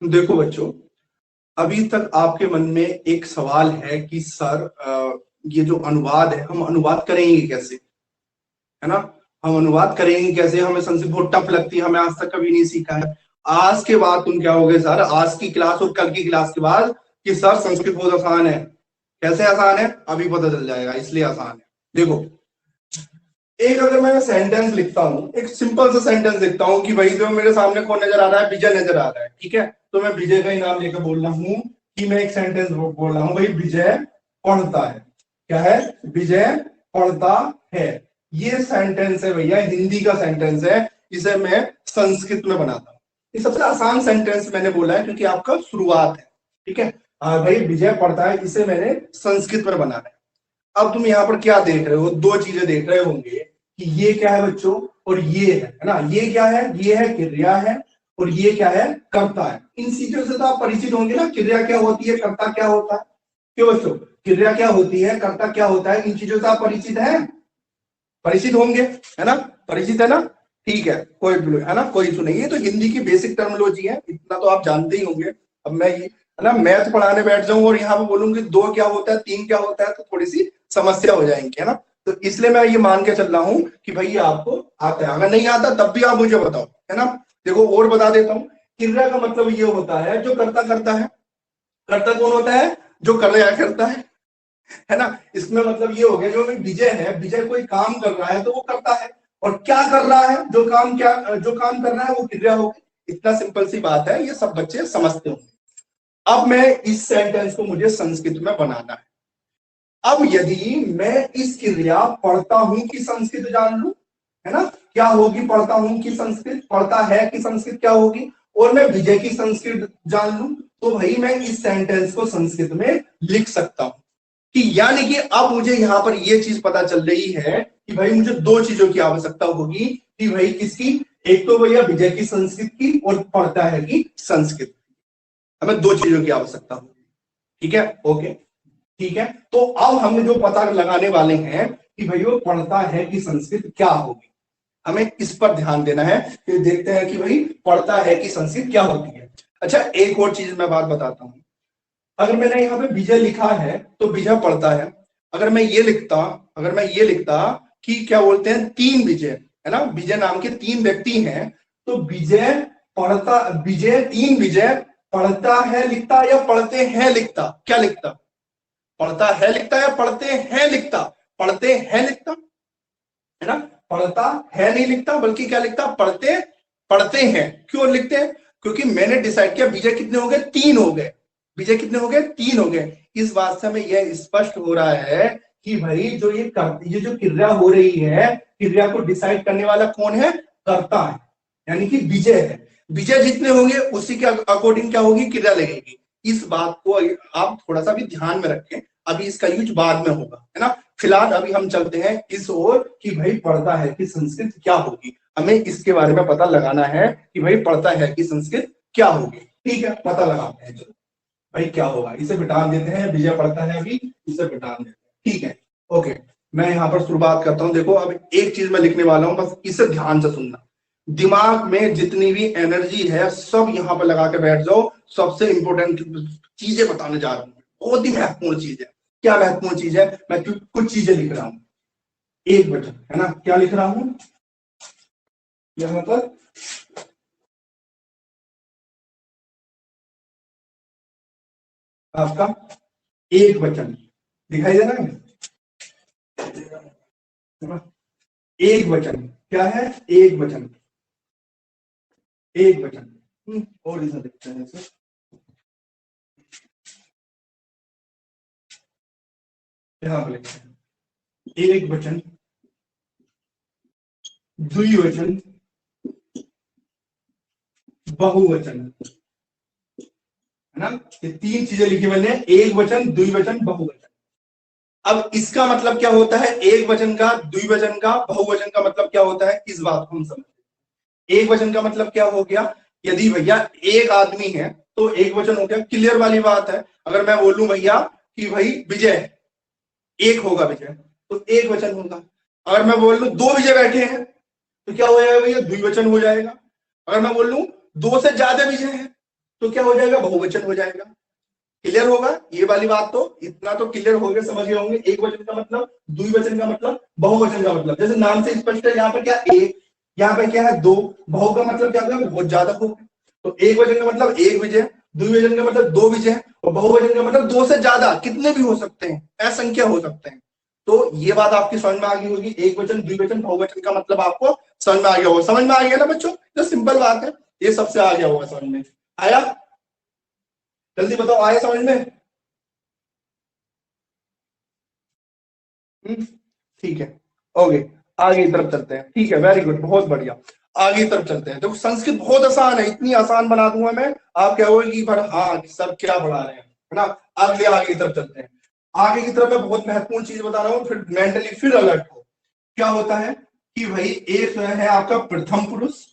देखो बच्चों, अभी तक आपके मन में एक सवाल है कि सर ये जो अनुवाद है हम अनुवाद करेंगे कैसे, है ना। हम अनुवाद करेंगे कैसे, हमें संस्कृत बहुत टफ लगती है, हमें आज तक कभी नहीं सीखा है। आज के बाद तुम क्या होगे सर, आज की क्लास और कल की क्लास के बाद, कि सर संस्कृत बहुत आसान है। कैसे आसान है अभी पता चल जाएगा, इसलिए आसान है। देखो, एक अगर मैं सेंटेंस लिखता हूँ, एक सिंपल सा सेंटेंस लिखता हूँ कि भाई जो मेरे सामने कौन नजर आ रहा है, विजय नजर आ रहा है, ठीक है। तो मैं विजय का ही नाम लेकर बोल रहा हूँ कि मैं एक सेंटेंस बोल रहा हूँ, भाई विजय पढ़ता है। क्या है? विजय पढ़ता है। ये सेंटेंस है भैया, हिंदी का सेंटेंस है, इसे मैं संस्कृत में बनाता हूँ। ये सबसे आसान सेंटेंस मैंने बोला है क्योंकि आपका शुरुआत है, ठीक है। भाई विजय पढ़ता है, इसे मैंने संस्कृत में बनाना है। अब तुम यहाँ पर क्या देख रहे हो, दो चीजें देख रहे होंगे कि ये क्या है बच्चों, और ये है ना। ये क्या है? ये है क्रिया है, और ये क्या है? कर्ता है। इन चीजों से तो आप परिचित होंगे ना, क्रिया क्या होती है, कर्ता क्या होता है। क्यों बच्चों? क्रिया क्या होती है, कर्ता क्या होता है, इन चीजों से आप परिचित हैं, परिचित होंगे, है ना। परिचित है ना, ठीक है। कोई है ना, कोई इशू नहीं है। तो हिंदी की बेसिक टर्मिनोलॉजी है, इतना तो आप जानते ही होंगे। अब मैं ये है ना मैथ पढ़ाने बैठ जाऊं और यहाँ पे बोलूंगी दो क्या होता है, तीन क्या होता है, तो थोड़ी सी समस्या हो जाएंगी, है ना। तो इसलिए मैं ये मान के चल रहा हूँ कि भाई आपको आता है। अगर नहीं आता तब भी आप मुझे बताओ, है ना। देखो और बता देता हूँ, क्रिया का मतलब ये होता है जो कर्ता करता है। कर्ता कौन होता है? जो क्रिया करता है ना। इसमें मतलब ये हो गया, जो विजय है, विजय कोई काम कर रहा है तो वो करता है, और क्या कर रहा है, जो काम कर रहा है वो क्रिया हो गई। इतना सिंपल सी बात है, ये सब बच्चे समझते होंगे। अब मैं इस सेंटेंस को मुझे संस्कृत में बनाना है। अब यदि मैं इस क्रिया पढ़ता हूं कि संस्कृत जान लू, है ना, क्या होगी, पढ़ता हूं कि संस्कृत, पढ़ता है कि संस्कृत क्या होगी, और मैं विजय की संस्कृत जान लू, तो भाई मैं इस सेंटेंस को संस्कृत में लिख सकता हूं। कि यानी कि अब मुझे यहां पर यह चीज पता चल रही है कि भाई मुझे दो चीजों की आवश्यकता होगी, कि भाई किसकी, एक तो भैया विजय की संस्कृत की, और पढ़ता है कि संस्कृत। हमें दो चीजों की आवश्यकता होगी, ठीक है, ओके, ठीक है। तो अब हम जो पता लगाने वाले हैं कि भाई वो पढ़ता है कि संस्कृत क्या होगी, हमें इस पर ध्यान देना है। फिर देखते हैं कि भाई पढ़ता है कि संस्कृत क्या होती है। अच्छा, एक और चीज मैं बात बताता हूं। अगर मैंने यहाँ पे विजय लिखा है तो विजय पढ़ता है। अगर मैं ये लिखता अगर मैं ये लिखता कि क्या बोलते हैं, तीन विजय, है ना, विजय नाम के तीन व्यक्ति हैं, तो विजय तीन विजय पढ़ता है लिखता या पढ़ते हैं लिखता, क्या लिखता? पढ़ता है लिखता या पढ़ते हैं लिखता? पढ़ते हैं लिखता, है ना। पढ़ता है नहीं लिखता, बल्कि क्या लिखता? पढ़ते पढ़ते हैं। क्यों लिखते हैं? क्योंकि मैंने डिसाइड किया विजय कितने हो गए, तीन हो गए। विजय कितने हो गए, तीन हो गए। इस बात से हमें यह स्पष्ट हो रहा है कि भाई जो ये जो क्रिया हो रही है, क्रिया को डिसाइड करने वाला कौन है? कर्ता है, यानी कि विजय है। विजय जितने होंगे उसी के अकॉर्डिंग क्या होगी, क्रिया लगेगी। इस बात को आप थोड़ा सा भी ध्यान में रखें, अभी इसका यूज बाद में होगा, है ना। फिलहाल अभी हम चलते हैं इस ओर कि भाई पढ़ता है कि संस्कृत क्या होगी। हमें इसके बारे में पता लगाना है कि भाई पढ़ता है कि संस्कृत क्या होगी, ठीक है। पता लगाते हैं, चलो भाई क्या होगा। इसे बिटान देते हैं, विजय पढ़ता है अभी, इसे बिटान देते हैं, ठीक है, ओके। मैं यहाँ पर शुरुआत करता हूँ। देखो, अब एक चीज मैं लिखने वाला हूँ, बस इसे ध्यान से सुनना। दिमाग में जितनी भी एनर्जी है सब यहाँ पर लगा के बैठ जाओ। सबसे इंपॉर्टेंट चीजें बताने जा रहा हूँ, बहुत ही महत्वपूर्ण चीज है। क्या महत्वपूर्ण चीज है? मैं कुछ चीजें लिख रहा हूं। एक वचन, है ना, क्या लिख रहा हूं, यहां पर आपका एक वचन दिखाई दे रहा है ना? एक वचन क्या है? एक वचन, एक वचन। और इसे देखते हैं इसे। यहां पर लिखते हैं एक वचन, द्विवचन, बहुवचन, है ना। ये तीन चीजें लिखी मैंने, एक वचन, द्विवचन, बहुवचन। अब इसका मतलब क्या होता है, एक वचन का, द्विवचन का, बहुवचन का मतलब क्या होता है, इस बात को हम समझ। एक वचन का मतलब क्या हो गया, यदि भैया एक आदमी है तो एक वचन हो गया, क्लियर वाली बात है। अगर मैं बोलूं भैया कि भाई विजय, एक होगा विजय, तो एक वचन होगा। अगर मैं बोल लूं दो विजय बैठे हैं तो क्या हो जाएगा भैया, द्विवचन हो जाएगा। अगर मैं बोल लूं दो से ज्यादा विजय है तो क्या हो जाएगा, बहुवचन हो जाएगा। क्लियर होगा ये वाली बात, तो इतना तो क्लियर हो गया, समझ गए होंगे। एक वचन का मतलब, द्विवचन का मतलब, बहुवचन का मतलब। जैसे नाम से स्पष्ट है, यहाँ पे क्या एक, यहाँ पे क्या है दो, बहु का मतलब क्या होगा, बहुत ज्यादा हो। तो एक वचन का मतलब एक विजय, द्विवचन का मतलब दो विजय, और बहुवचन का मतलब दो से ज्यादा, कितने भी हो सकते हैं, असंख्य हो सकते हैं। तो ये बात आपकी समझ में आ गई होगी, एक वचन द्विवचन बहुवचन का मतलब आपको समझ में आ गया होगा। समझ में आ गया ना बच्चों, तो सिंपल बात है, ये सबसे आ गया होगा समझ में। आया, जल्दी बताओ, आया समझ में? ठीक है, ओके, आगे की तरफ चलते हैं। ठीक है, वेरी गुड, बहुत बढ़िया। आगे की तरफ चलते हैं। देखो संस्कृत बहुत आसान है, इतनी आसान बना दूंगा मैं, आप क्या होगी पर हाँ सर क्या पढ़ा रहे हैं, है ना। आगे की तरफ चलते हैं। आगे की तरफ मैं बहुत महत्वपूर्ण चीज बता रहा हूँ, फिर मेंटली फिर अलर्ट हो। क्या होता है कि भाई एक है आपका प्रथम पुरुष,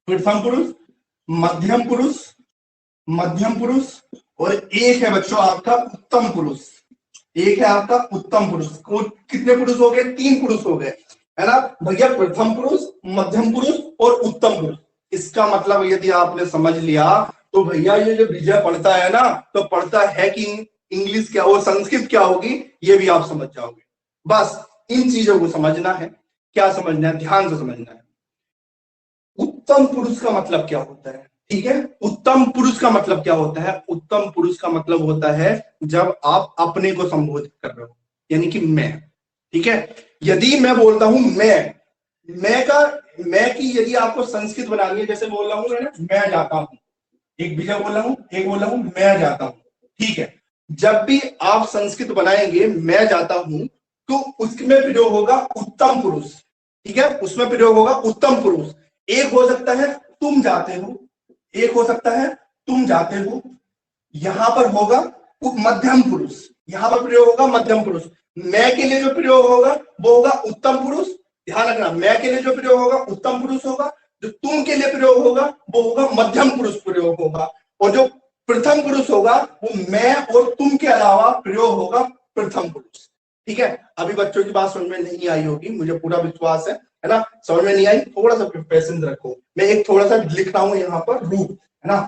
प्रथम पुरुष, मध्यम पुरुष, मध्यम पुरुष, और एक है बच्चों आपका उत्तम पुरुष। एक है आपका उत्तम पुरुष। कितने पुरुष हो गए, तीन पुरुष हो गए, है ना भैया। प्रथम पुरुष, मध्यम पुरुष और उत्तम पुरुष। इसका मतलब यदि आपने समझ लिया तो भैया ये जो विजय पढ़ता है ना, तो पढ़ता है कि इंग्लिश क्या और संस्कृत क्या होगी, ये भी आप समझ जाओगे। बस इन चीजों को समझना है। क्या समझना है, ध्यान से समझना है। उत्तम पुरुष का मतलब क्या होता है, ठीक है। उत्तम पुरुष का मतलब क्या होता है, उत्तम पुरुष का मतलब होता है जब आप अपने को संबोधित कर रहे हो, यानी कि मैं, ठीक है। यदि मैं बोलता हूं मैं का, मैं की यदि आपको संस्कृत बनानी है, जैसे बोल रहा हूं है ना, मैं जाता हूं, एक विजय बोल रहा हूं, एक बोल रहा हूं मैं जाता हूं, ठीक है। जब भी आप संस्कृत बनाएंगे मैं जाता हूं, तो उसमें प्रयोग होगा उत्तम पुरुष, ठीक है, उसमें प्रयोग होगा उत्तम पुरुष। एक हो सकता है तुम जाते हो, एक हो सकता है तुम जाते हो, यहां पर होगा मध्यम पुरुष, यहां पर प्रयोग होगा मध्यम पुरुष। मैं के लिए जो प्रयोग होगा वो होगा उत्तम पुरुष, ध्यान रखना, मैं के लिए जो प्रयोग होगा उत्तम पुरुष होगा, जो तुम के लिए प्रयोग होगा वो होगा मध्यम पुरुष प्रयोग होगा, और जो प्रथम पुरुष होगा वो मैं और तुम के अलावा प्रयोग होगा प्रथम पुरुष, ठीक है। अभी बच्चों की बात समझ में नहीं आई होगी, मुझे पूरा विश्वास है ना। समझ में नहीं आई, थोड़ा सा पेशेंस रखो, मैं एक थोड़ा सा लिख रहा हूं यहाँ पर रूप, है ना,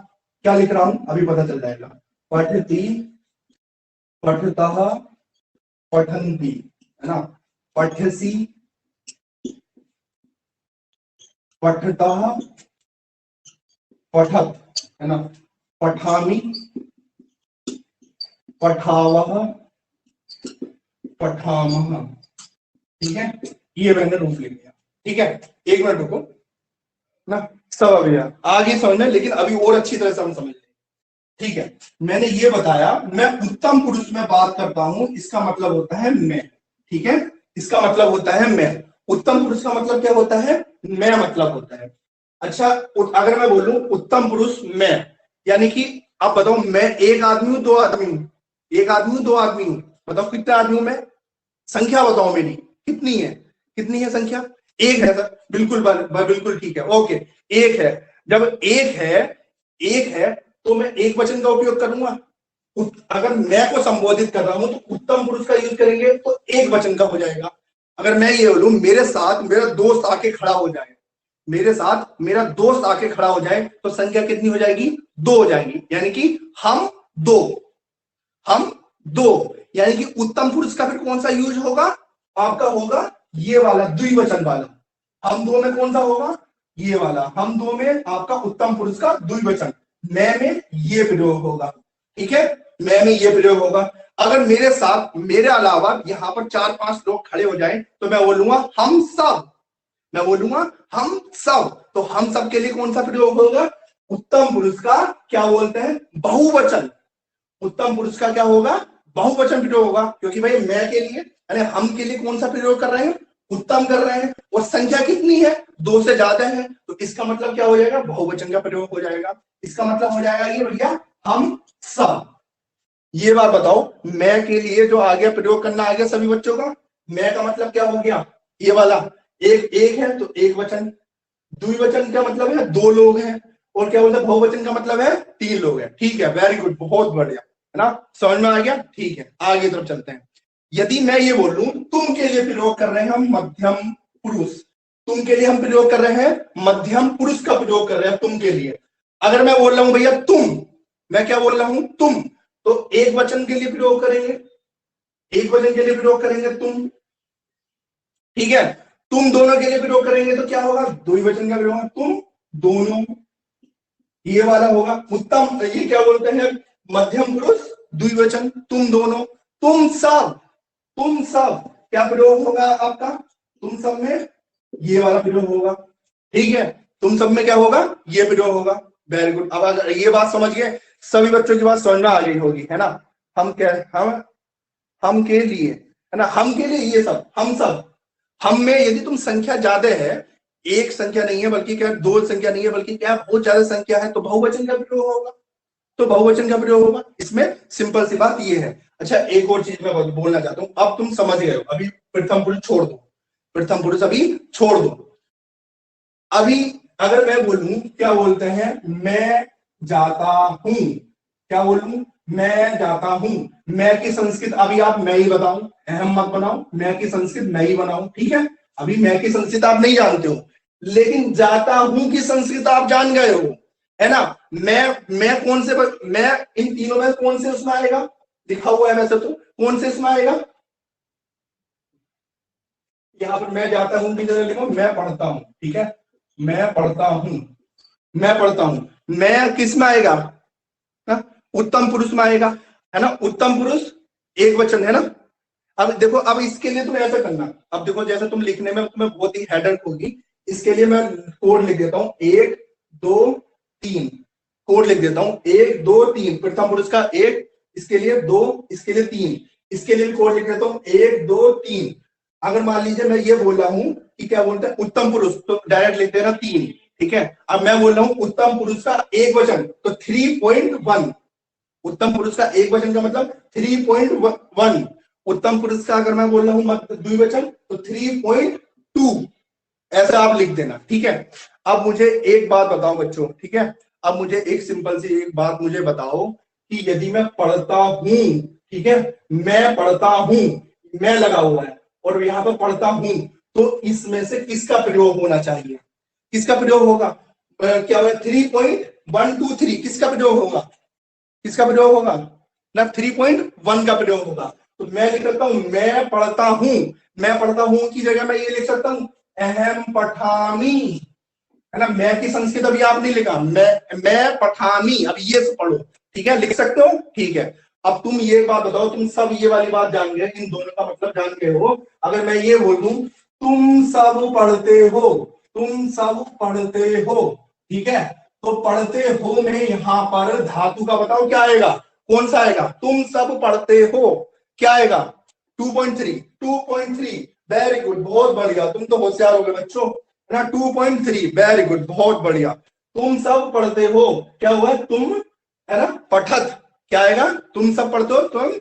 क्या लिख रहा हूं अभी पता चल जाएगा। पठति, पठतः, पठन्ति, है ना, पठसि, पठतः, पठत, है ना, पठामि, पठावः, पठामः, ठीक है। ये मैंने रूप लिख दिया, ठीक है। एक मिनट रुको ना, सब अभी आगे समझना, लेकिन अभी और अच्छी तरह से हम समझ लें, ठीक है। मैंने ये बताया मैं उत्तम पुरुष में बात करता हूं, इसका मतलब होता है मैं, ठीक है, इसका मतलब होता है मैं। उत्तम पुरुष का मतलब क्या होता है, मैं मतलब होता है। अच्छा, अगर मैं बोलूं उत्तम पुरुष मैं, यानी कि आप बताओ मैं एक आदमी हूं दो आदमी हूं, एक आदमी हूं दो आदमी हूं, बताओ कितने आदमी हूं मैं, संख्या बताओ मेरी कितनी है, कितनी है संख्या, एक है सर, बिल्कुल बिल्कुल ठीक है, ओके, एक है। जब एक है तो मैं एक वचन का उपयोग करूंगा। अगर मैं को संबोधित कर रहा हूं तो उत्तम पुरुष का यूज करेंगे तो एक वचन का हो जाएगा। अगर मैं ये बोलूं मेरे साथ मेरा दोस्त आके खड़ा हो जाए, मेरे साथ मेरा दोस्त आके खड़ा हो जाए, तो संख्या कितनी हो जाएगी, दो हो जाएगी, यानी कि हम दो, हम दो, यानी कि उत्तम पुरुष का फिर कौन सा यूज होगा, आपका होगा ये वाला द्विवचन वाला। हम दो में कौन सा होगा, ये वाला, हम दो में आपका उत्तम पुरुष का द्विवचन, मैं में ये प्रयोग होगा, ठीक है, मैं में ये प्रयोग होगा। अगर मेरे साथ मेरे अलावा यहां पर चार पांच लोग खड़े हो जाएं तो मैं बोलूंगा हम सब, मैं बोलूंगा हम सब, तो हम सब के लिए कौन सा प्रयोग होगा, उत्तम पुरुष का क्या बोलते हैं, बहुवचन। उत्तम पुरुष का क्या होगा, बहुवचन प्रयोग होगा, क्योंकि भाई मैं के लिए यानी हम के लिए कौन सा प्रयोग कर रहे हैं, उत्तम कर रहे हैं, और संख्या कितनी है, दो से ज्यादा है, तो इसका मतलब क्या हो जाएगा, बहुवचन का प्रयोग हो जाएगा। इसका मतलब हो जाएगा ये भैया हम सब। ये बात बताओ, मैं के लिए जो आ गया प्रयोग करना आ गया सभी बच्चों का, मैं का मतलब क्या हो गया, ये वाला, एक है तो एक वचन, द्विवचन का मतलब है दो लोग हैं, और क्या बोलते हैं बहुवचन का मतलब है तीन लोग हैं, ठीक है, वेरी गुड, बहुत बढ़िया, है ना, समझ में आ गया, ठीक है। आगे तरफ चलते हैं। यदि मैं ये बोलूं तुम के लिए प्रयोग कर रहे हैं हम मध्यम पुरुष, तुम के लिए हम प्रयोग कर रहे हैं मध्यम पुरुष का प्रयोग कर रहे हैं तुम के लिए, अगर मैं बोल रहा हूं भैया तुम, मैं क्या बोल रहा हूं तुम, तो एक वचन के लिए प्रयोग करेंगे, एक वचन के लिए प्रयोग करेंगे तुम, ठीक है। तुम दोनों के लिए प्रयोग करेंगे तो क्या होगा, द्विवचन का प्रयोग होगा, तुम दोनों, ये वाला होगा। उत्तम, ये क्या बोलते हैं, मध्यम पुरुष द्विवचन, तुम दोनों, तुम सब, तुम सब क्या प्रयोग होगा आपका, तुम सब में ये वाला प्रयोग होगा, ठीक है। तुम सब में क्या होगा, ये प्रयोग होगा। Very good. अब अगर ये बात समझ गए, सभी बच्चों की बात समझ में आ गई होगी, है ना। हम क्या, हम के लिए, है ना, हम के लिए ये सब, हम सब, हम में यदि तुम संख्या ज्यादा है, एक संख्या नहीं है बल्कि क्या, दो संख्या नहीं है बल्कि क्या, बहुत ज्यादा संख्या है, तो बहुवचन का प्रयोग होगा, तो बहुवचन का प्रयोग होगा। इसमें सिंपल सी बात ये है। अच्छा, एक और चीज मैं बोलना चाहता हूं, अब तुम समझ गए हो, अभी प्रथम पुरुष छोड़ दो, प्रथम पुरुष अभी छोड़ दो। अभी अगर मैं बोलूं, क्या बोलते हैं, मैं जाता हूं, क्या बोलूं, मैं जाता हूं, मैं की संस्कृत अभी आप मैं ही बताऊं, अहम मत बनाओ, मैं की संस्कृत मैं ही बनाऊं, ठीक है। अभी मैं की संस्कृत आप नहीं जानते हो, लेकिन जाता हूं की संस्कृत आप जान गए हो, है ना। मैं कौन से, मैं इन तीनों में कौन से उसमें आएगा, लिखा हुआ है वैसे तो, कौन से इसमें आएगा, यहाँ पर मैं जाता हूं की जगह लिखो मैं पढ़ता हूं, ठीक है, मैं पढ़ता हूं, मैं पढ़ता हूं, मैं किस में आएगा ना, उत्तम पुरुष में आएगा, है ना। उत्तम पुरुष एक वचन, है ना। अब देखो, अब इसके लिए तुम ऐसा करना, अब देखो जैसे तुम लिखने में तुम्हें बहुत ही हेडेक होगी, इसके लिए मैं कोड लिख देता हूं, एक दो तीन, कोड लिख देता हूं, एक दो तीन, प्रथम पुरुष का एक, इसके लिए दो, इसके लिए तीन, इसके लिए कोड लिख देता हूं, एक दो तीन। अगर मान लीजिए मैं ये बोल रहा हूं कि क्या बोलते हैं उत्तम पुरुष, तो डायरेक्ट लिख देना तीन, ठीक है। अब मैं बोल रहा हूं उत्तम पुरुष का एक वचन, तो 3.1, उत्तम पुरुष का एक वचन का मतलब 3.1, उत्तम पुरुष का अगर मैं बोल रहा हूं द्विवचन तो 3.2, ऐसा आप लिख देना, ठीक है। अब मुझे एक बात बताओ बच्चों, ठीक है, अब मुझे एक सिंपल सी एक बात मुझे बताओ कि यदि मैं पढ़ता हूं, ठीक है, मैं पढ़ता हूं, मैं लगा हुआ है और यहां पर पढ़ता हूं, तो इसमें से किसका प्रयोग होना चाहिए, किसका प्रयोग होगा, क्या हुआ 3.123, किसका प्रयोग होगा, किसका प्रयोग होगा ना, 3.1 का प्रयोग होगा। तो मैं लिख सकता हूं मैं पढ़ता हूं, मैं पढ़ता हूं की जगह मैं ये लिख सकता हूं अहम पठामी, है ना। मैं की संस्कृत अभी आप नहीं लिखा, मैं पठामी, अब ये पढ़ो, ठीक है, लिख सकते हो, ठीक है। अब तुम ये बात बताओ, तुम सब ये वाली बात जान गए, इन दोनों का मतलब जान गए हो। अगर मैं ये बोल दूं तुम सब पढ़ते हो, तुम सब पढ़ते हो, ठीक है, तो पढ़ते हो में यहां पर धातु का बताओ क्या आएगा, कौन सा आएगा, तुम सब पढ़ते हो, क्या आएगा 2.3, 2.3, वेरी गुड, बहुत बढ़िया, तुम तो होशियार हो गए बच्चों, है ना। 2.3, वेरी गुड, बहुत बढ़िया, तुम सब पढ़ते हो, क्या हुआ तुम, है ना, पठत, क्या आएगा, तुम सब पढ़ते हो, तुम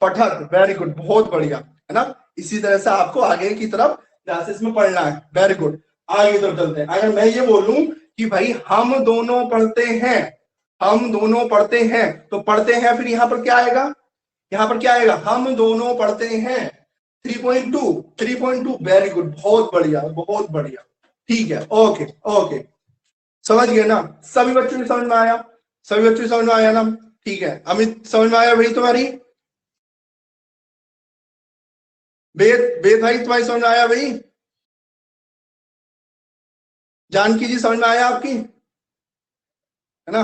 पठत, वेरी गुड, बहुत बढ़िया, है ना। इसी तरह से आपको आगे की तरफ क्लासेस में पढ़ना है, वेरी गुड। आगे की तरफ चलते हैं। अगर मैं ये बोलूं कि भाई हम दोनों पढ़ते हैं, हम दोनों पढ़ते हैं, तो पढ़ते हैं फिर यहां पर क्या आएगा, यहां पर क्या आएगा, हम दोनों पढ़ते हैं 3.2, 3.2, वेरी गुड, बहुत बढ़िया, बहुत बढ़िया, ठीक है, ओके ओके, समझ गए ना, सभी बच्चों की समझ में आया, सभी बच्चों की समझ में आया ना, ठीक है। अमित समझ में आया भाई तुम्हारी, वेद, वेद भाई तुम्हारी समझ में आया भाई, जानकी जी समझ में आया आपकी, है ना,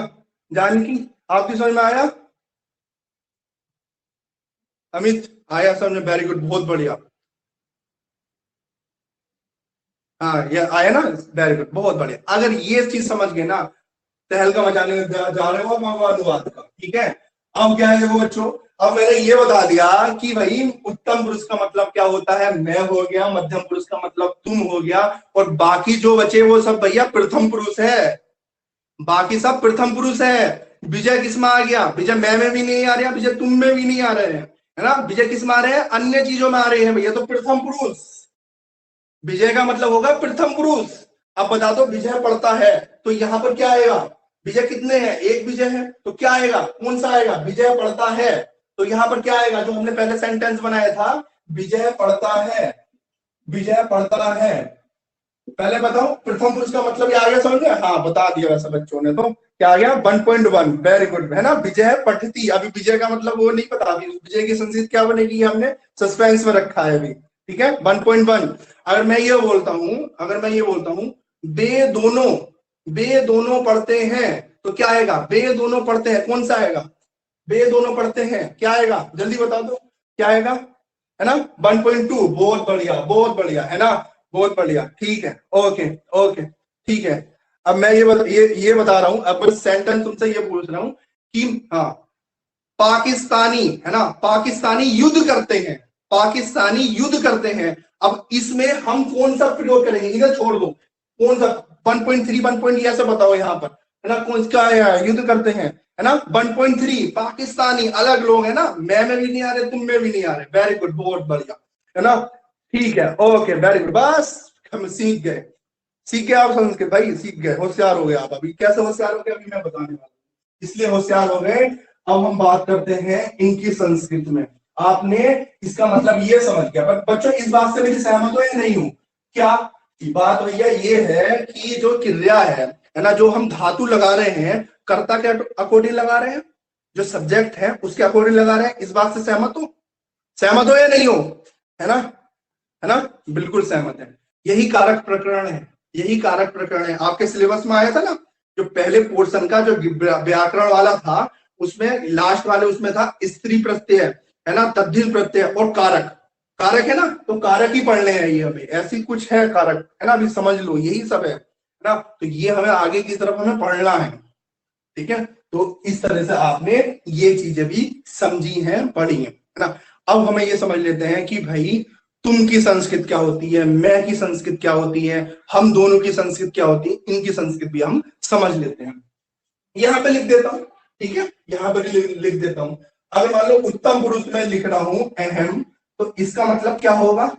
जानकी आपकी समझ में आया, अमित आया समझ में, वेरी गुड, बहुत बढ़िया, हाँ ये आया ना, वेरी गुड, बहुत बढ़िया। अगर ये चीज समझ गए ना, तहलका मचाने जा रहे हो अनुवाद का, ठीक है। अब क्या है देखो बच्चों, अब मैंने ये बता दिया कि भाई उत्तम पुरुष का मतलब क्या होता है, मैं हो गया, मध्यम पुरुष का मतलब तुम हो गया, और बाकी जो बचे वो सब भैया प्रथम पुरुष है, बाकी सब प्रथम पुरुष है। विजय किस में आ गया, विजय मैं में भी नहीं आ रहा, विजय तुम में भी नहीं आ रहे हैं, है ना, विजय किस में आ रहे हैं, अन्य चीजों में आ रहे हैं भैया, तो प्रथम पुरुष, विजय का मतलब होगा प्रथम पुरुष। अब बता दो विजय पढ़ता है, तो यहां पर क्या आएगा, विजय कितने हैं, एक विजय है, तो क्या आएगा, कौन सा आएगा, विजय पढ़ता है, तो यहां पर क्या आएगा, जो हमने पहले सेंटेंस बनाया था, विजय पढ़ता है, विजय पढ़ता है। पहले बताओ प्रथम पुरुष का मतलब ये आ गया समझ में, हाँ बता दिया वैसे बच्चों ने तो, क्या आ गया 1.1, वेरी गुड है ना। विजय पठती, अभी विजय का मतलब वो नहीं पता, अभी विजय की संस्कृत क्या बनेगी हमने सस्पेंस में रखा है अभी, ठीक है। 1.1 अगर मैं ये बोलता हूं वे दोनों पढ़ते हैं तो क्या आएगा, वे दोनों पढ़ते हैं, कौन सा आएगा, वे दोनों पढ़ते हैं, क्या आएगा जल्दी बता दो, क्या आएगा, है ना 1.2, बहुत बढ़िया है ना, बहुत बढ़िया, ठीक है, ओके ओके, ठीक है। अब मैं ये बता रहा हूं, अब सेंटेंस तुमसे ये पूछ रहा हूं कि हाँ पाकिस्तानी, है ना, पाकिस्तानी युद्ध करते हैं, पाकिस्तानी युद्ध करते हैं। अब इसमें हम कौन सा प्रयोग करेंगे, इधर छोड़ दो, कौन सा 1.3 1. ऐसे बताओ यहाँ पर, है ना, कौन सा युद्ध करते हैं, है ना 1.3 पाकिस्तानी, अलग लोग है ना, मैं में भी नहीं आ रहे, तुम में भी नहीं आ रहे, वेरी गुड, बहुत बढ़िया, है ना, ठीक है, ओके, वेरी गुड, बस हम सीख गए, सीख गए आप संस्कृत भाई, सीख गए, होशियार हो गए आप। अभी कैसे होशियार हो गए अभी मैं बताने वाला हूं, इसलिए होशियार हो गए। अब हम बात करते हैं इनकी संस्कृत में, आपने इसका मतलब ये समझ गया, पर बच्चों इस बात से मेरी सहमत हो या नहीं हूं, क्या बात भैया ये है कि जो क्रिया है ना, जो हम धातु लगा रहे हैं, कर्ता के अकॉर्डिंग लगा रहे हैं, जो सब्जेक्ट है उसके अकॉर्डिंग लगा रहे हैं, इस बात से सहमत हो या नहीं हो, है ना, है ना, बिल्कुल सहमत है। यही कारक प्रकरण है, यही कारक प्रकरण है, आपके सिलेबस में आया था ना, जो पहले पोर्शन का जो व्याकरण वाला था, उसमें लास्ट वाले उसमें था स्त्री प्रत्यय, है ना, तद्धित प्रत्यय और कारक, कारक है ना, तो कारक ही पढ़ने हैं ये हमें, ऐसी कुछ है कारक, है ना, अभी समझ लो यही सब है ना, तो ये हमें आगे की तरफ हमें पढ़ना है, ठीक है। तो इस तरह से आपने ये चीजें भी समझी हैं, पढ़ी हैं, है ना। अब हमें ये समझ लेते हैं कि भाई तुम की संस्कृत क्या होती है, मैं की संस्कृत क्या होती है, हम दोनों की संस्कृत क्या होती है, इनकी संस्कृत भी हम समझ लेते हैं। यहां पे लिख देता हूं, ठीक है, यहां पर लिख देता हूं। अगर मान लो उत्तम पुरुष में लिख रहा हूं अहम, तो इसका मतलब क्या होगा,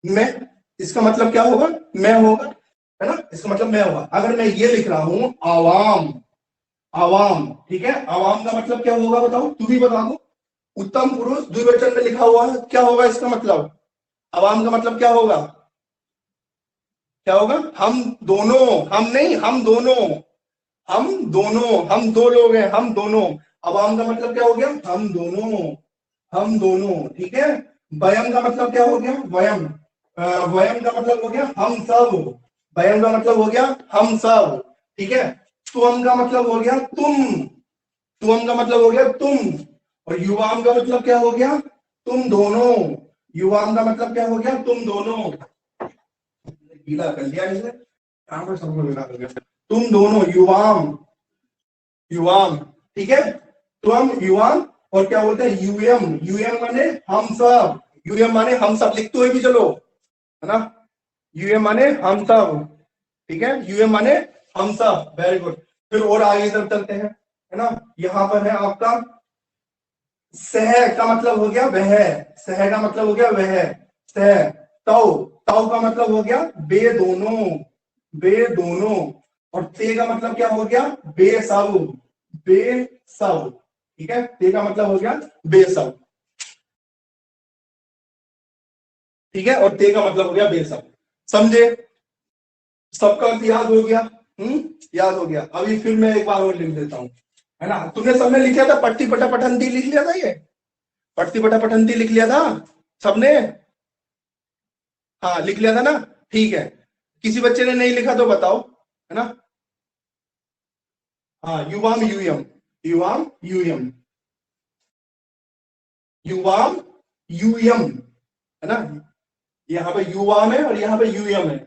मैं, इसका मतलब क्या होगा, मैं होगा, है ना, इसका मतलब मैं होगा। अगर मैं ये लिख रहा हूं आवाम, आवाम, ठीक है, आवाम का मतलब क्या होगा बताओ, तुम ही बता दो। उत्तम पुरुष द्विवचन में लिखा हुआ है, क्या होगा इसका मतलब, आवाम का मतलब क्या होगा, क्या होगा, हम दोनों, हम नहीं, हम दोनों, हम दोनों, हम दो लोग हैं, हम दोनों, अवाम का मतलब क्या हो गया, हम दोनों, हम दोनों, ठीक है। वयम का मतलब क्या हो गया, वयम, वयम का मतलब हो गया हम सब, वयम का मतलब हो गया हम सब, ठीक है। त्वम का मतलब हो गया तुम, त्वम का मतलब हो गया तुम, और युवाम का मतलब क्या हो गया, तुम दोनों, युवाम का मतलब क्या हो गया, तुम दोनों, गीला कर लिया इसने, कहां पर सबको गीला कर दिया, तुम दोनों, युवाम, युवाम, ठीक है, तुम युवाम, और क्या बोलते हैं यूएम, यूएम माने हम सब, यूएम माने हम सब, लिखते हुए भी चलो, है ना, यूएम माने हम सब, ठीक है, यूएम माने हम सब, वेरी गुड। फिर और आगे इधर चलते हैं, है ना, यहां पर है आपका सह का मतलब हो गया वह, सह का मतलब हो गया वह, सह, तौ, तौ का मतलब हो गया बे दोनों, बे दोनों, और ते का मतलब क्या हो गया, बेसब, बेसब, ठीक है, ते का मतलब हो गया बेसब, ठीक है, और ते का मतलब हो गया बेसब, समझे, सबका अर्थ याद हो गया, याद हो गया। अभी फिर मैं एक बार और लिख देता हूं, है ना, तुमने सबने लिख लिया था, पट्टी पटा पठंती लिख लिया था, ये पट्टी पटा पठंती लिख लिया था सबने, हाँ लिख लिया था ना, ठीक है, किसी बच्चे ने नहीं लिखा तो बताओ, है ना, हाँ युवाम यूएम, युवाम यूएम, युवाम यूएम, है ना, यहाँ पे युवाम है और यहाँ पे यूएम है,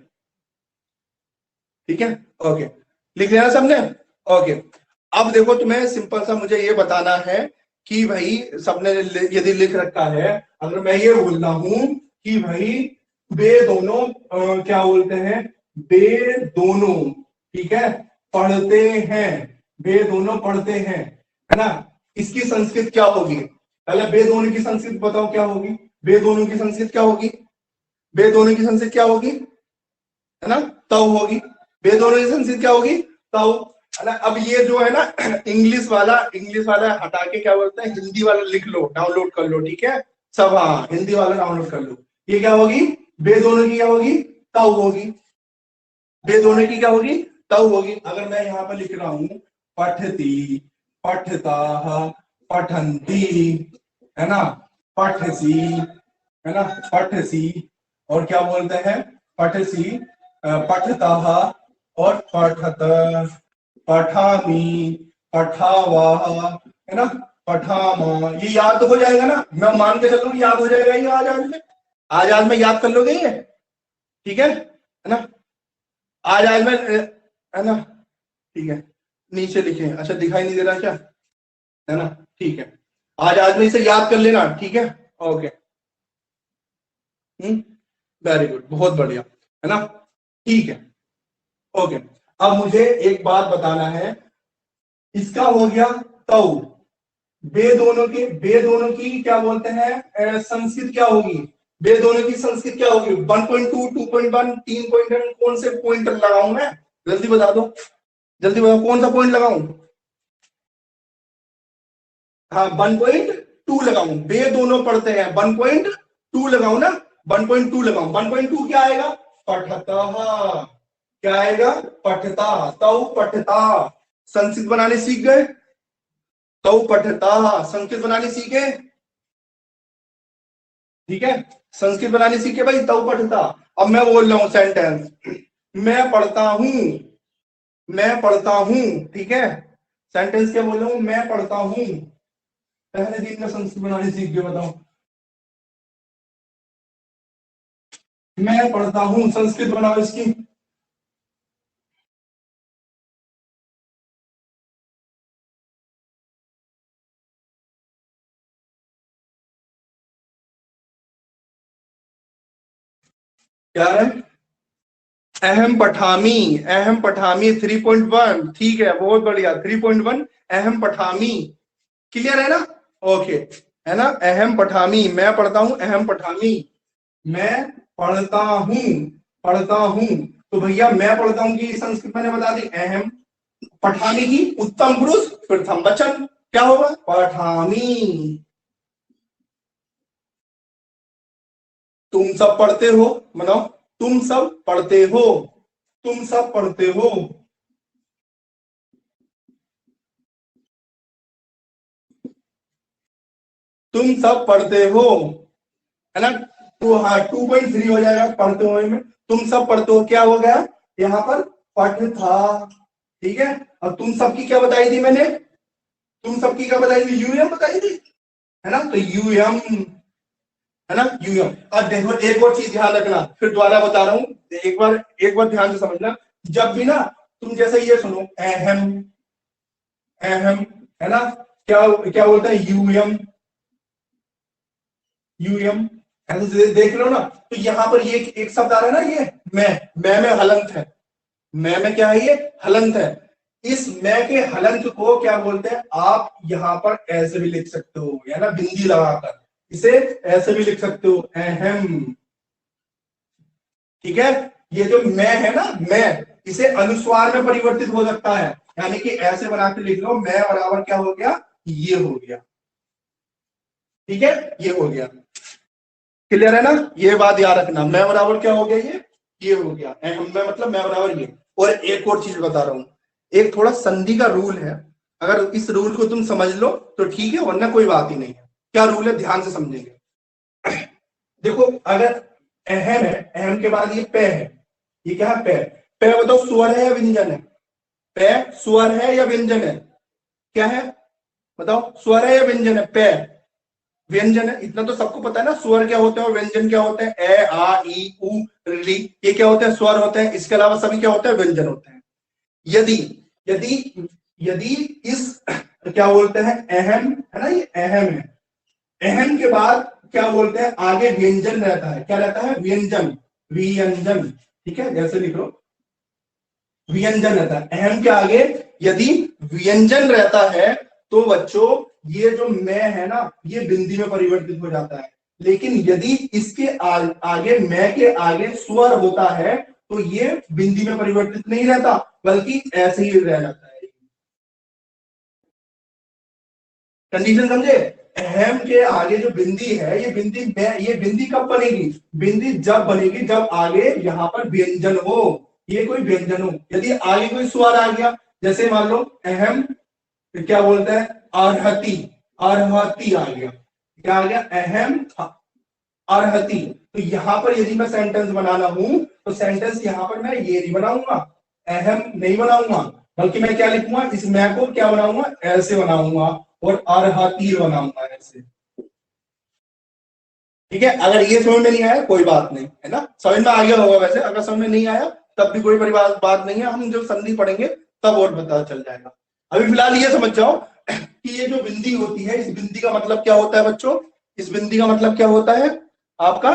ठीक है, ओके, लिख लिया ना सबने, ओके। अब देखो तुम्हें सिंपल सा मुझे ये बताना है कि भाई सबने यदि लिख रखा है, अगर मैं ये बोल रहा हूं कि भाई वे दोनों क्या बोलते हैं, वे दोनों, ठीक है, पढ़ते हैं, वे दोनों पढ़ते हैं, है ना, इसकी संस्कृत क्या होगी, पहले वे दोनों की संस्कृत बताओ क्या होगी, वे दोनों की संस्कृत क्या होगी, वे दोनों की संस्कृत क्या होगी, है ना, तव होगी, वे दोनों की संस्कृत क्या होगी, तव, है ना। अब ये जो है ना इंग्लिश वाला हटा के क्या बोलते हैं, हिंदी वाला लिख लो, डाउनलोड कर लो, ठीक है सब, हाँ हिंदी वाला डाउनलोड कर लो। ये क्या होगी, वे दोनों की क्या होगी, तव होगी, वे दोनों की क्या होगी, तव होगी। अगर मैं यहाँ पर लिख रहा हूं पठती, पठताः, पठन्ति, है ना, पठसी, है ना, पठसी, और क्या बोलते हैं, पठसी, पठताः और पठत, पठामि, पठावाः, है ना, पठामा। ये याद तो हो जाएगा ना, मैं मान के चल रहा हूँ याद हो जाएगा ये आज में याद कर लोगे ये, ठीक है ना, आज में, है ना, ठीक है, नीचे लिखे, अच्छा दिखाई नहीं दे रहा क्या, है ना, ठीक है, आज में इसे याद कर लेना, ठीक है, ओके, वेरी गुड, बहुत बढ़िया, है ना, ठीक है, ओके। अब मुझे एक बात बताना है, इसका हो गया तौ, बे दोनों की क्या बोलते हैं संस्कृत क्या होगी, बे दोनों की संस्कृत क्या होगी, 1.2, 2.1, 3.1, कौन से पॉइंट लगाऊं मैं, जल्दी बता दो, जल्दी बताओ कौन सा पॉइंट लगाऊं, हाँ 1.2 लगाऊं, बे दोनों पढ़ते हैं, 1.2 लगाऊं ना, 1.2 लगाऊं, 1.2 क्या आएगा, पठतः, क्या आएगा, पठता, तौ पठता, संस्कृत बनाने सीख गए, तौ पठता, संस्कृत बनाने सीखे, ठीक है, संस्कृत बनाने सीखे भाई, तौ पठता। अब मैं बोल रहा हूं सेंटेंस, मैं पढ़ता हूं, मैं पढ़ता हूं, ठीक है, सेंटेंस क्या बोल रहा हूं, मैं पढ़ता हूं, पहले दिन में संस्कृत बनाने सीख गए, बताओ, मैं पढ़ता हूं, संस्कृत बनाओ इसकी, क्या है, अहम पठामी 3.1, ठीक है, बहुत बढ़िया, 3.1 अहम पठामी, क्लियर है ना, ओके, है ना, अहम पठामी, मैं पढ़ता हूं, अहम पठामी, मैं पढ़ता हूं, पढ़ता हूं, तो भैया मैं पढ़ता हूं कि संस्कृत मैंने बता दी, अहम पठामी की उत्तम पुरुष प्रथम वचन क्या होगा, पठामी, तुम सब पढ़ते हो, बताओ, तुम सब पढ़ते हो, तुम सब पढ़ते हो, तुम सब पढ़ते हो, है ना, तो हाँ 2.3 हो जाएगा पढ़ते हुए में, तुम सब पढ़ते हो, क्या हो गया यहाँ पर, पठ था, ठीक है, और तुम सबकी क्या बताई थी मैंने, तुम सबकी क्या बताई थी, यूएम बताई थी, है ना, तो यूएम, है ना, यूएम। अब देखो एक और चीज ध्यान रखना, फिर दोबारा बता रहा हूं, एक बार ध्यान से समझना, जब भी ना तुम जैसे ये सुनो, अहम, अहम, है ना, क्या क्या बोलते हैं, यूएम, यूएम, ऐसे देख लो ना, तो यहाँ पर ये एक शब्द आ रहा है ना, ये मैं में हलंत है, मैं में क्या है, ये हलंत है, इस मैं के हलंत को क्या बोलते हैं, आप यहाँ पर ऐसे भी लिख सकते हो, या ना बिंदी लगाकर इसे ऐसे भी लिख सकते हो, अहम, ठीक है, ये जो मैं है ना, मैं इसे अनुस्वार में परिवर्तित हो सकता है, यानी कि ऐसे बना के लिख लो, मैं बराबर क्या हो गया, ये हो गया, ठीक है, ये हो गया, क्लियर है ना, ये बात याद रखना, मैं बराबर क्या हो गया, ये हो गया, मैं मतलब मैं बराबर ये। और एक और चीज बता रहा हूं, एक थोड़ा संधि का रूल है, अगर इस रूल को तुम समझ लो तो ठीक है, वरना कोई बात ही नहीं है, क्या रूल है, ध्यान से समझेंगे, देखो अगर अहम है, अहम के बाद ये पे है, ये क्या है, पे बताओ स्वर है या व्यंजन है, पे स्वर है या व्यंजन है, क्या है, बताओ, स्वर है या व्यंजन है, पे व्यंजन है, इतना तो सबको पता है ना, स्वर क्या होते हैं और व्यंजन क्या होते हैं, ए आ ई उ री, ये क्या होते हैं, स्वर होते हैं, इसके अलावा सभी क्या होते हैं, व्यंजन होते हैं। यदि यदि यदि इस क्या बोलते हैं, अहम, है ना, ये अहम है, अहम के बाद क्या बोलते हैं, आगे व्यंजन रहता है, क्या रहता है, व्यंजन, व्यंजन, ठीक है, जैसे लिख लो, व्यंजन रहता है, अहम के आगे यदि व्यंजन रहता है तो बच्चों ये जो मैं है ना, ये बिंदी में परिवर्तित हो जाता है, लेकिन यदि इसके आगे मैं के आगे स्वर होता है तो ये बिंदी में परिवर्तित नहीं रहता, बल्कि ऐसे ही रह जाता है, कंडीशन समझे, अहम के आगे जो बिंदी है, ये बिंदी मैं, ये बिंदी कब बनेगी, बिंदी जब बनेगी जब आगे यहाँ पर व्यंजन हो, ये कोई व्यंजन हो, यदि आगे कोई स्वर आ गया, जैसे मान लो अहम, फिर क्या बोलता है अर्हति, अर्हति आ गया, क्या आ गया अहम अर्हति। तो यहां पर यदि मैं सेंटेंस बनाना हूं तो सेंटेंस यहां पर मैं ये नहीं बनाऊंगा, अहम नहीं बनाऊंगा, बल्कि मैं क्या लिखूंगा, इस मैं को क्या बनाऊंगा, ऐसे बनाऊंगा और अर्हति बनाऊंगा ऐसे। ठीक है, अगर ये समझ में नहीं आया कोई बात नहीं है ना, समझ में आ गया होगा वैसे, अगर समझ में नहीं आया तब भी कोई बड़ी बात नहीं है, हम जब संधि पढ़ेंगे तब और पता चल जाएगा। अभी फिलहाल ये समझ जाओ कि ये जो बिंदी होती है, इस बिंदी का मतलब क्या होता है बच्चों, इस बिंदी का मतलब क्या होता है आपका,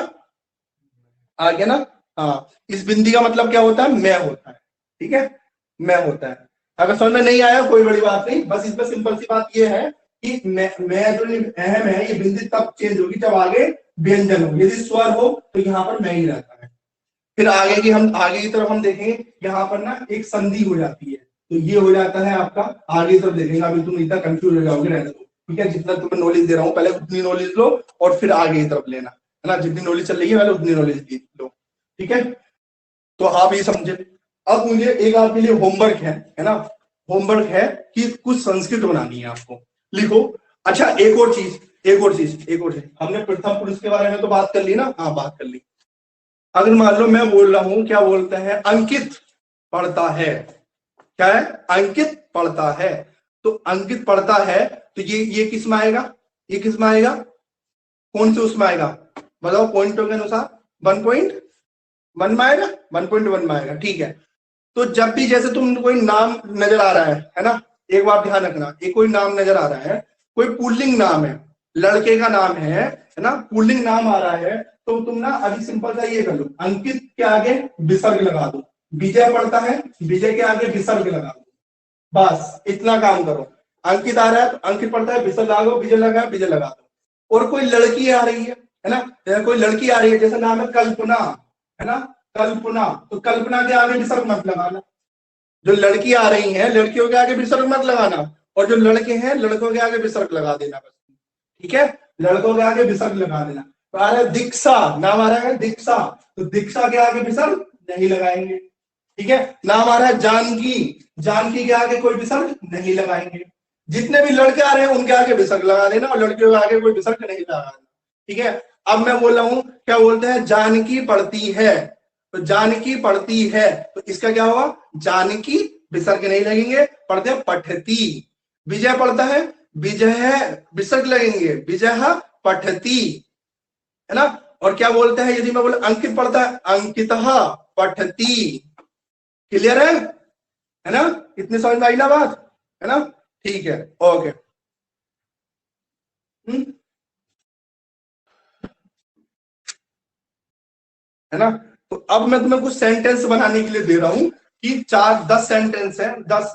आ गया ना। हाँ, इस बिंदी का मतलब क्या होता है, मैं होता है। ठीक है, मैं होता है। अगर समझ में नहीं आया कोई बड़ी बात नहीं, बस इसमें सिंपल सी बात ये है कि मैं जो अहम है, ये बिंदी तब चेंज होगी जब आगे व्यंजन हो, यदि स्वर हो तो यहाँ पर मैं ही रहता है। फिर आगे की हम आगे की तरफ हम देखेंगे, यहाँ पर ना एक संधि हो जाती है, तो ये हो जाता है आपका, आगे की तरफ देखेंगे, अभी तुम इतना कंफ्यूज हो जाओगे, रहने दो। ठीक है, जितना तुम्हें नॉलेज दे रहा हूँ पहले उतनी नॉलेज लो और फिर आगे की तरफ लेना है ना, जितनी नॉलेज चल रही है पहले उतनी नॉलेज लो। ठीक है, तो आप ये समझे। अब मुझे एक आपके लिए होमवर्क है ना, होमवर्क है कि कुछ संस्कृत बनानी है आपको, लिखो। अच्छा एक और चीज, हमने प्रथम पुरुष के बारे में तो बात कर ली ना, हाँ बात कर ली। अगर मान लो मैं बोल रहा हूं, क्या बोलते हैं, अंकित पढ़ता है, क्या है, अंकित पढ़ता है, तो अंकित पढ़ता है, तो ये किस में आएगा, ये किस में आएगा, कौन से उसमें आएगा, बताओ पॉइंटों के अनुसार, 1.1 में आएगा, 1.1 में आएगा। ठीक है, तो जब भी जैसे तुम कोई नाम नजर आ रहा है ना, एक बात ध्यान रखना, एक कोई नाम नजर आ रहा है, कोई पुल्लिंग नाम है, लड़के का नाम है ना, पुल्लिंग नाम आ रहा है, तो तुम ना अभी सिंपल सा ये कर लो, अंकित के आगे विसर्ग लगा दो, विजय पढ़ता है, विजय के आगे विसर्ग लगा दो, बस इतना काम करो। अंकित आ रहा है तो अंकित पढ़ता है, विसर्ग लगा दो, विजय लगा, विजय लगा दो। और कोई लड़की आ रही है ना, कोई लड़की आ रही है, जैसे नाम है कल्पना, है ना, कल्पना, तो कल्पना के आगे विसर्ग मत लगाना। जो लड़की आ रही हैं, लड़कियों के आगे विसर्ग मत लगाना, और जो लड़के हैं, लड़कों के आगे विसर्ग लगा देना बस। ठीक है, लड़कों के आगे विसर्ग लगा देना। तो आ रहा है दीक्षा, नाम आ रहा है दीक्षा, तो दीक्षा के आगे विसर्ग नहीं लगाएंगे। ठीक है, नाम आ रहा है जानकी, जानकी के आगे कोई विसर्ग नहीं लगाएंगे। जितने भी लड़के आ रहे हैं उनके आगे विसर्ग लगा देना, और लड़कियों के आगे कोई विसर्ग नहीं लगाना। ठीक है, अब मैं बोल रहा हूं, क्या बोलते हैं, जानकी पढ़ती है, तो जानकी पढ़ती है, तो इसका क्या होगा, जानकी विसर्ग नहीं लगेंगे, पढ़ते हैं पठती। विजय पढ़ता है, विजय विसर्ग लगेंगे, विजय पठती, है ना। और क्या बोलते हैं, यदि मैं बोले अंकित पढ़ता है, अंकित पठती। क्लियर है ना, इतनी समझ में आई ना बात, है ना। ठीक है, ओके। है ना, तो अब मैं तुम्हें कुछ सेंटेंस बनाने के लिए दे रहा हूं कि 10 सेंटेंस है, 10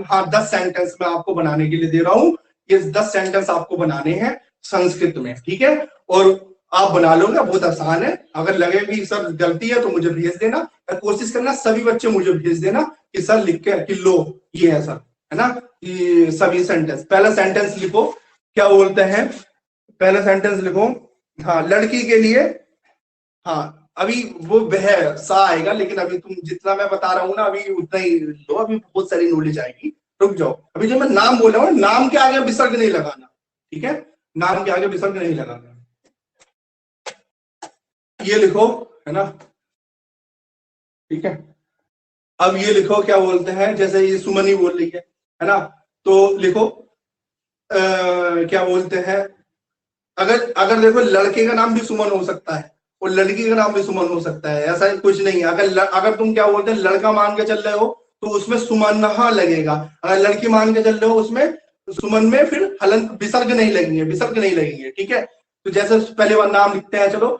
हाँ 10 सेंटेंस मैं आपको बनाने के लिए दे रहा हूं। ये 10 सेंटेंस आपको बनाने हैं संस्कृत में। ठीक है, और आप बना लोगे, बहुत आसान है। अगर लगे कि सर गलती है तो मुझे भेज देना, कोशिश करना सभी बच्चे मुझे भेज देना कि सर लिख के कि लो ये है सर, है ना, कि सभी सेंटेंस। पहला सेंटेंस लिखो, क्या बोलते हैं, पहला सेंटेंस लिखो, हाँ लड़की के लिए, हाँ अभी वो वह सा आएगा, लेकिन अभी तुम जितना मैं बता रहा हूँ ना अभी उतना ही लो, अभी बहुत सारी नॉलेज आएगी, रुक जाओ। अभी जो मैं नाम बोल रहा हूँ, नाम के आगे विसर्ग नहीं लगाना। ठीक है, नाम के आगे विसर्ग नहीं लगाना। ये लिखो, है ना, ठीक है। अब ये लिखो, क्या बोलते हैं, जैसे ये सुमनी बोल रही है ना, तो लिखो क्या बोलते हैं, अगर अगर देखो लड़के का नाम भी सुमन हो सकता है और लड़की का नाम भी सुमन हो सकता है, ऐसा कुछ नहीं है। अगर तुम क्या बोलते हैं लड़का मान के चल रहे हो तो उसमें सुमनहा लगेगा, अगर लड़की मान के चल रहे हो उसमें सुमन में फिर हलन विसर्ग नहीं लगेंगे, विसर्ग नहीं लगेंगे। ठीक है, तो जैसे पहले बार नाम लिखते हैं, चलो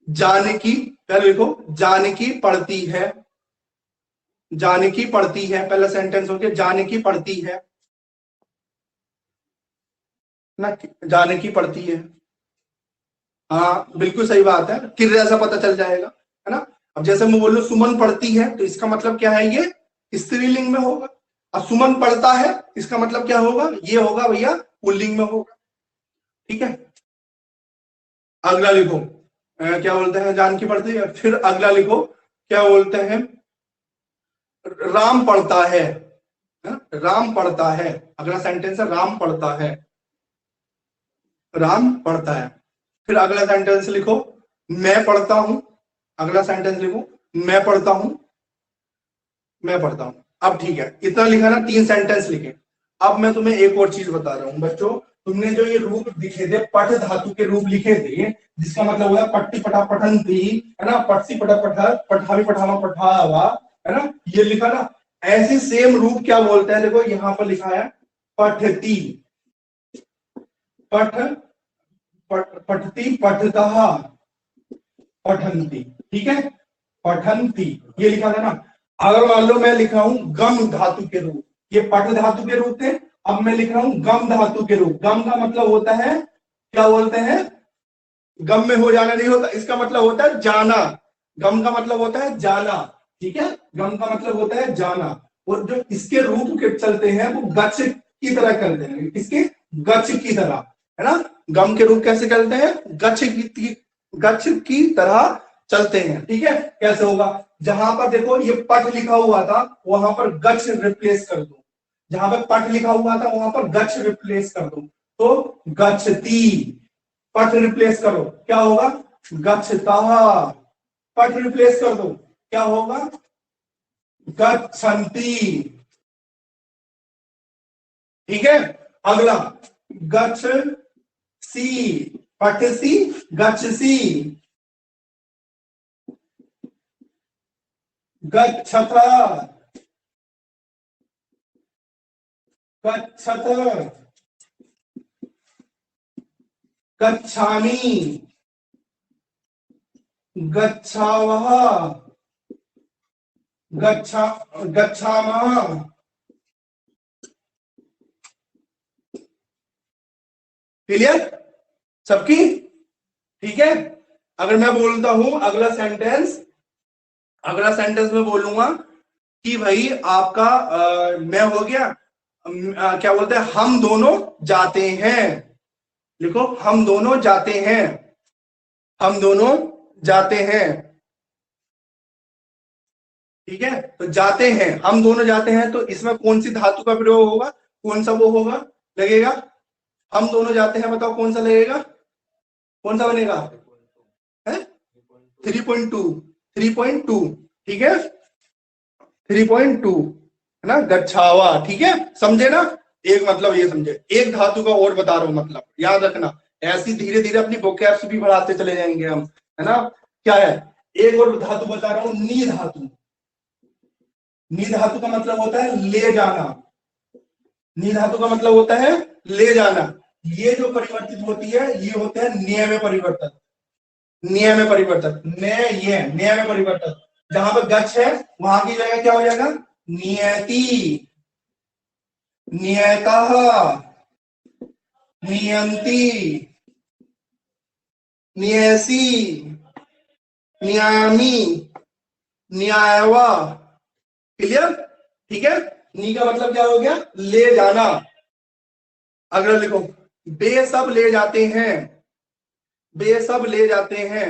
जानकी, पहले लिखो जानकी पढ़ती है, जानकी पढ़ती है, पहला सेंटेंस हो गया जानकी पढ़ती है ना, जानकी पढ़ती है, हाँ बिल्कुल सही बात है, किर ऐसा पता चल जाएगा, है ना। अब जैसे मैं बोल रहा हूं सुमन पढ़ती है, तो इसका मतलब क्या है, ये स्त्रीलिंग में होगा। और सुमन पढ़ता है, इसका मतलब क्या होगा, ये होगा भैया पुल्लिंग में होगा। ठीक है, अगला लिखो, क्या बोलते हैं, जानकी पढ़ती है, फिर अगला लिखो, क्या बोलते हैं, राम पढ़ता है, है ना? राम पढ़ता है, अगला सेंटेंस है राम पढ़ता है, राम पढ़ता है। फिर अगला सेंटेंस लिखो मैं पढ़ता हूं, अगला सेंटेंस लिखो मैं पढ़ता हूं, मैं पढ़ता हूं। अब ठीक है, इतना लिखा ना, 3 सेंटेंस लिखे। अब मैं तुम्हें एक और चीज बता रहा हूं बच्चों, तुमने जो ये रूप दिखे थे, पठ धातु के रूप लिखे थे, जिसका मतलब हुआ पट्टी पठा पठन थी, है ना, पटसी पटा पठा पठावी पठावा पठावा, है ना, ये लिखा ना। ऐसे सेम रूप क्या बोलते हैं, देखो यहां पर लिखा है पठती, पठ पठती पठतः पठंती, ठीक है, पठंती ये लिखा था ना। अगर मान लो मैं लिख रहा हूं गम धातु के रूप, ये पठ धातु के रूप थे, अब मैं लिख रहा हूं गम धातु के रूप। गम का मतलब होता है, क्या बोलते हैं, गम में हो जाना नहीं होता, इसका मतलब होता है जाना। गम का मतलब होता है जाना, ठीक है, गम का मतलब होता है जाना। और जो इसके रूप के चलते हैं वो गच्छ की तरह करते हैं, किसके, गच्छ की तरह, है ना। गम के रूप कैसे चलते हैं, गच्छ की तरह चलते हैं, ठीक है। कैसे होगा, जहां पर देखो ये पठ लिखा हुआ था वहां पर गच्छ रिप्लेस कर दो, जहां पर पठ लिखा हुआ था वहां पर गच्छ रिप्लेस कर दो, तो गच्छती। पठ रिप्लेस करो क्या होगा, गच्छतः। पठ रिप्लेस कर दो क्या होगा, गच्छन्ति, ठीक है। अगला गच्छ सी, पठ सी, गच्छ सी, गच्छत, गच्छत, गच्छामि, गच्छावः, गच्छा गच्छामः, क्लियर सबकी, ठीक है। अगर मैं बोलता हूं अगला सेंटेंस, अगला सेंटेंस में बोलूंगा कि भाई आपका मैं हो गया, क्या बोलते हैं, हम दोनों जाते हैं, लिखो हम दोनों जाते हैं, हम दोनों जाते हैं, ठीक है। तो जाते हैं, हम दोनों जाते हैं, तो इसमें कौन सी धातु का प्रयोग होगा, कौन सा वो होगा लगेगा, हम दोनों जाते हैं, बताओ कौन सा लगेगा, कौन सा बनेगा, है 3.2, 3.2, ठीक है, 3.2, है ना, गच्छावा, ठीक है, समझे ना। एक मतलब ये समझे, एक धातु का और बता रहा हूं, मतलब याद रखना, ऐसी धीरे धीरे अपनी वोकैब्स भी बढ़ाते चले जाएंगे हम, है ना। क्या है, एक और धातु बता रहा हूं, नी धातु। नी धातु का मतलब होता है ले जाना, नी धातु का मतलब होता है ले जाना। ये जो परिवर्तित होती है ये होता है नियम में परिवर्तन, नियम में परिवर्तन, ये नियम में परिवर्तन। जहां पर गच्छ है वहां की जगह क्या हो जाएगा, नियति, नियतः, नियंती, नियसी, नियामी, न्यायवा, क्लियर, ठीक है। नी का मतलब क्या हो गया, ले जाना। अगला लिखो बे सब ले जाते हैं, बे सब ले जाते हैं,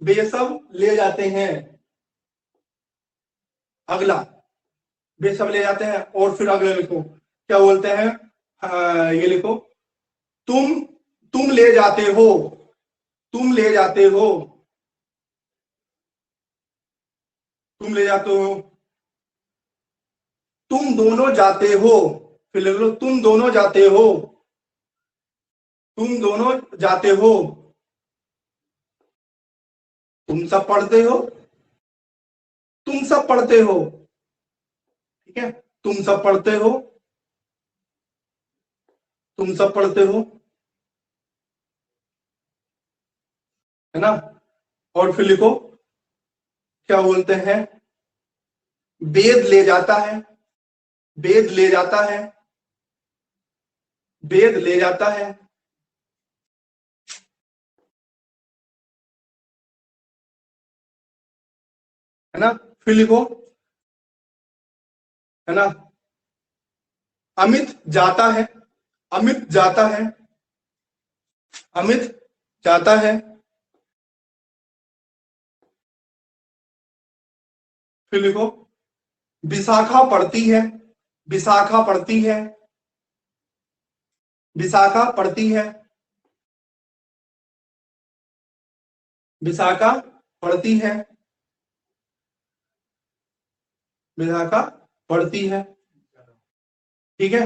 बे सब ले जाते हैं। अगला बे सब ले जाते हैं, और फिर अगला लिखो क्या बोलते हैं, ये लिखो तुम, तुम ले जाते हो, तुम ले जाते हो, तुम ले जाते हो, तुम दोनों जाते हो, फिर लिख लो तुम दोनों जाते हो, तुम दोनों जाते हो, तुम सब पढ़ते हो, तुम सब पढ़ते हो, ठीक है, तुम सब पढ़ते हो, तुम सब पढ़ते हो, है ना। और फिर लिखो क्या बोलते हैं, वेद ले जाता है, वेद ले जाता है, वेद ले जाता है ना। फिर लिखो, है ना, अमित जाता है, अमित जाता है, अमित जाता है। फिर लिखो विशाखा पढ़ती है, विशाखा पढ़ती है, विशाखा पढ़ती है, विशाखा पढ़ती है, विशाखा पढ़ती है। ठीक है,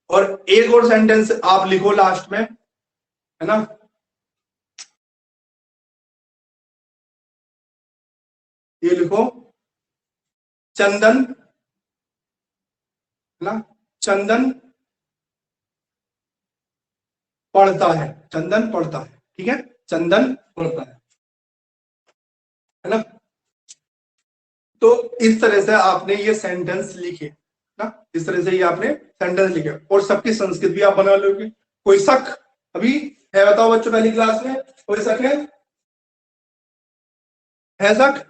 और एक और सेंटेंस आप लिखो लास्ट में, है ना, ये लिखो, चंदन, है ना, चंदन पढ़ता है, चंदन पढ़ता है। ठीक है, चंदन पढ़ता है ना। तो इस तरह से आपने ये सेंटेंस लिखे ना, इस तरह से ये आपने सेंटेंस लिखे और सबकी संस्कृत भी आप बना लोगे। कोई शक अभी है? बताओ बच्चों, पहली क्लास में कोई शक है शक?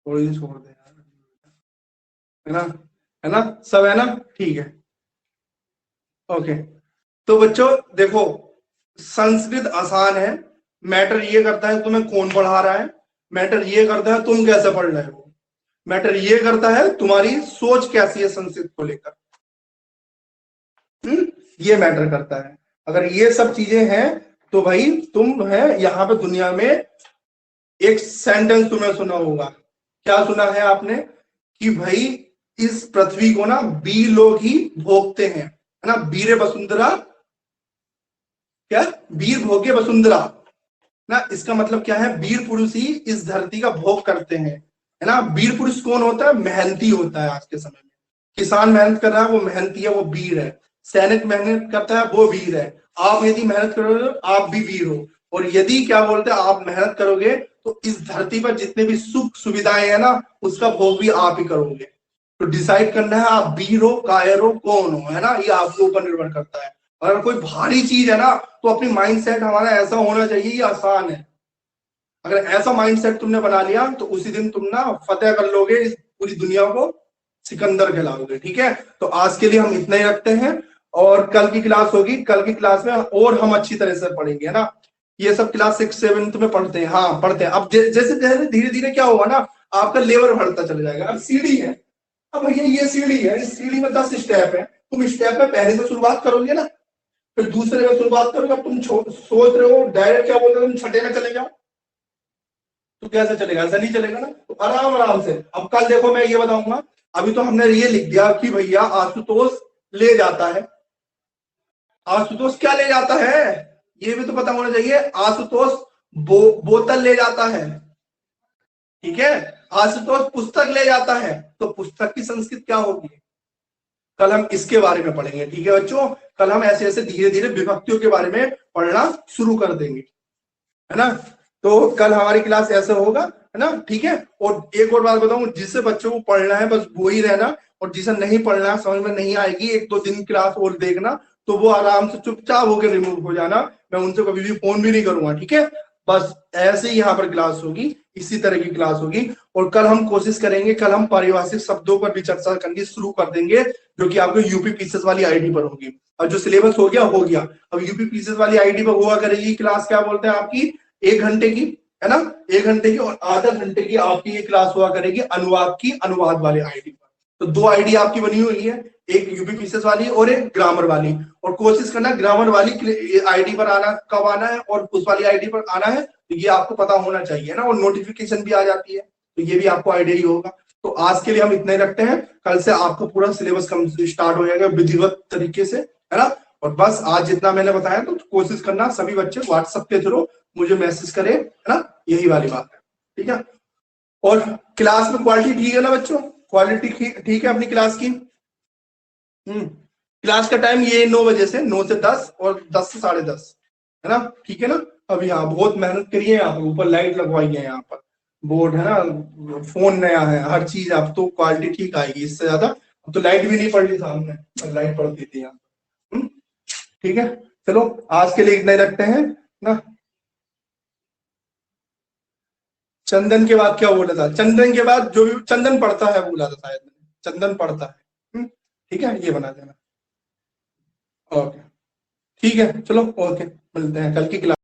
थोड़ी सी छोड़ दे यार, है ना, है ना, सब है ना, ठीक है, ओके। तो बच्चों देखो, संस्कृत आसान है, मैटर ये करता है तुम्हें कौन पढ़ा रहा है, मैटर ये करता है तुम कैसे पढ़ रहे हो, मैटर ये करता है तुम्हारी सोच कैसी है संस्कृत को लेकर। ये मैटर करता है। अगर ये सब चीजें हैं तो भाई तुम है यहाँ पे दुनिया में। एक सेंटेंस तुम्हें सुना होगा, क्या सुना है आपने, कि भाई इस पृथ्वी को ना वीर लोग ही भोगते हैं, है ना, वीर वसुंधरा, क्या, वीर भोगे वसुंधरा ना। इसका मतलब क्या है, वीर पुरुष ही इस धरती का भोग करते हैं, है ना। वीर पुरुष कौन होता है, मेहनती होता है। आज के समय में किसान मेहनत कर रहा है, वो मेहनती है, वो वीर है। सैनिक मेहनत करता है, वो वीर है। आप यदि मेहनत करोगे आप भी वीर हो। और यदि क्या बोलते हैं, आप मेहनत करोगे तो इस धरती पर जितने भी सुख सुविधाएं हैं ना, उसका भोग भी आप ही करोगे। तो डिसाइड करना है आप वीर हो, कायर हो, कौन हो, है ना, ये आपके ऊपर निर्भर करता है। अगर कोई भारी चीज है ना, तो अपनी माइंड सेट हमारा ऐसा होना चाहिए, ये आसान है। अगर ऐसा माइंड सेट तुमने बना लिया तो उसी दिन तुम ना फतेह कर लोगे इस पूरी दुनिया को, सिकंदर कहलाओगे। ठीक है, तो आज के लिए हम इतना ही रखते हैं, और कल की क्लास होगी, कल की क्लास में और हम अच्छी तरह से पढ़ेंगे, है ना। ये सब क्लास 6-7 में पढ़ते हैं, हाँ पढ़ते हैं। अब जैसे जैसे धीरे धीरे क्या होगा ना, आपका लेवल बढ़ता चला जाएगा। अब सीढ़ी है, अब भैया ये सीढ़ी है, इस सीढ़ी में 10 स्टेप है, तुम स्टेप में पहले से शुरुआत करोगे ना, फिर दूसरे में शुरुआत करोगे। अब तुम सोच रहे हो डायरेक्ट क्या बोल रहे हो, तुम छठे में चले जाओ, तो कैसे चलेगा, ऐसा नहीं चलेगा ना। तो आराम आराम से, अब कल देखो मैं ये बताऊंगा। अभी तो हमने ये लिख दिया कि भैया आशुतोष ले जाता है, आशुतोष क्या ले जाता है, ये भी तो पता होना चाहिए। आशुतोष बोतल ले जाता है, ठीक है। आशुतोष पुस्तक ले जाता है, तो पुस्तक की संस्कृत क्या होगी, कल हम इसके बारे में पढ़ेंगे। ठीक है बच्चों, कल हम ऐसे ऐसे धीरे धीरे विभक्तियों के बारे में पढ़ना शुरू कर देंगे, है ना। तो कल हमारी क्लास ऐसे होगा, है ना, ठीक है। और एक और बात बताऊं, जिससे बच्चों को पढ़ना है बस वो ही रहना, और जिसे नहीं पढ़ना, समझ में नहीं आएगी, 1-2 दिन क्लास और देखना, तो वो आराम से चुपचाप होकर रिमूव हो जाना। मैं उनसे कभी भी फोन भी नहीं करूंगा, ठीक है। बस ऐसे ही यहाँ पर क्लास होगी, इसी तरह की क्लास होगी। और कल हम कोशिश करेंगे, कल हम पारिभाषिक शब्दों पर भी चर्चा करनी शुरू कर देंगे, जो कि आपको यूपी पीसेस वाली आईडी पर होगी। और जो सिलेबस हो गया हो गया, अब यूपी पीसेस वाली आईडी पर हुआ करेगी क्लास, क्या बोलते हैं आपकी, 1 घंटे की, है ना, 1 घंटे की। और आधा घंटे की आपकी ये क्लास हुआ करेगी अनुवाद की, अनुवाद वाले आईडी पर। तो 2 आईडी आपकी बनी हुई है, एक यूपी पीसेस वाली और एक ग्रामर वाली। और कोशिश करना ग्रामर वाली आईडी पर आना, कब आना है और उस वाली आईडी पर आना है, तो ये आपको पता होना चाहिए ना। और नोटिफिकेशन भी आ जाती है, तो ये भी आपको आइडिया ही होगा। तो आज के लिए हम इतना ही रखते हैं, कल से आपका पूरा सिलेबस स्टार्ट हो जाएगा विधिवत तरीके से, है ना। और बस आज जितना मैंने बताया, तो कोशिश करना सभी बच्चे व्हाट्सएप के थ्रू मुझे मैसेज करें, है ना, यही वाली बात है, ठीक है। और क्लास में क्वालिटी ठीक है ना बच्चों, क्वालिटी ठीक है अपनी क्लास की। क्लास का टाइम ये 9 बजे से, 9 से 10 और 10 से 10:30, है ना, ठीक है ना। अब यहाँ बहुत मेहनत करिए, यहाँ पर ऊपर लाइट लगवाई है, यहाँ पर बोर्ड है ना, फोन नया है, हर चीज अब तो क्वालिटी ठीक आएगी इससे ज्यादा। अब तो लाइट भी नहीं पड़ रही सामने, लाइट पड़ती थी यहाँ, ठीक है। चलो आज के लिए इतना ही रखते हैं ना। चंदन के बाद क्या बोला था, चंदन के बाद जो भी चंदन पड़ता है बोला था शायद मैंने, चंदन पड़ता है, ठीक है, ये बना देना। ओके, ठीक है, चलो ओके, मिलते हैं कल की क्लास।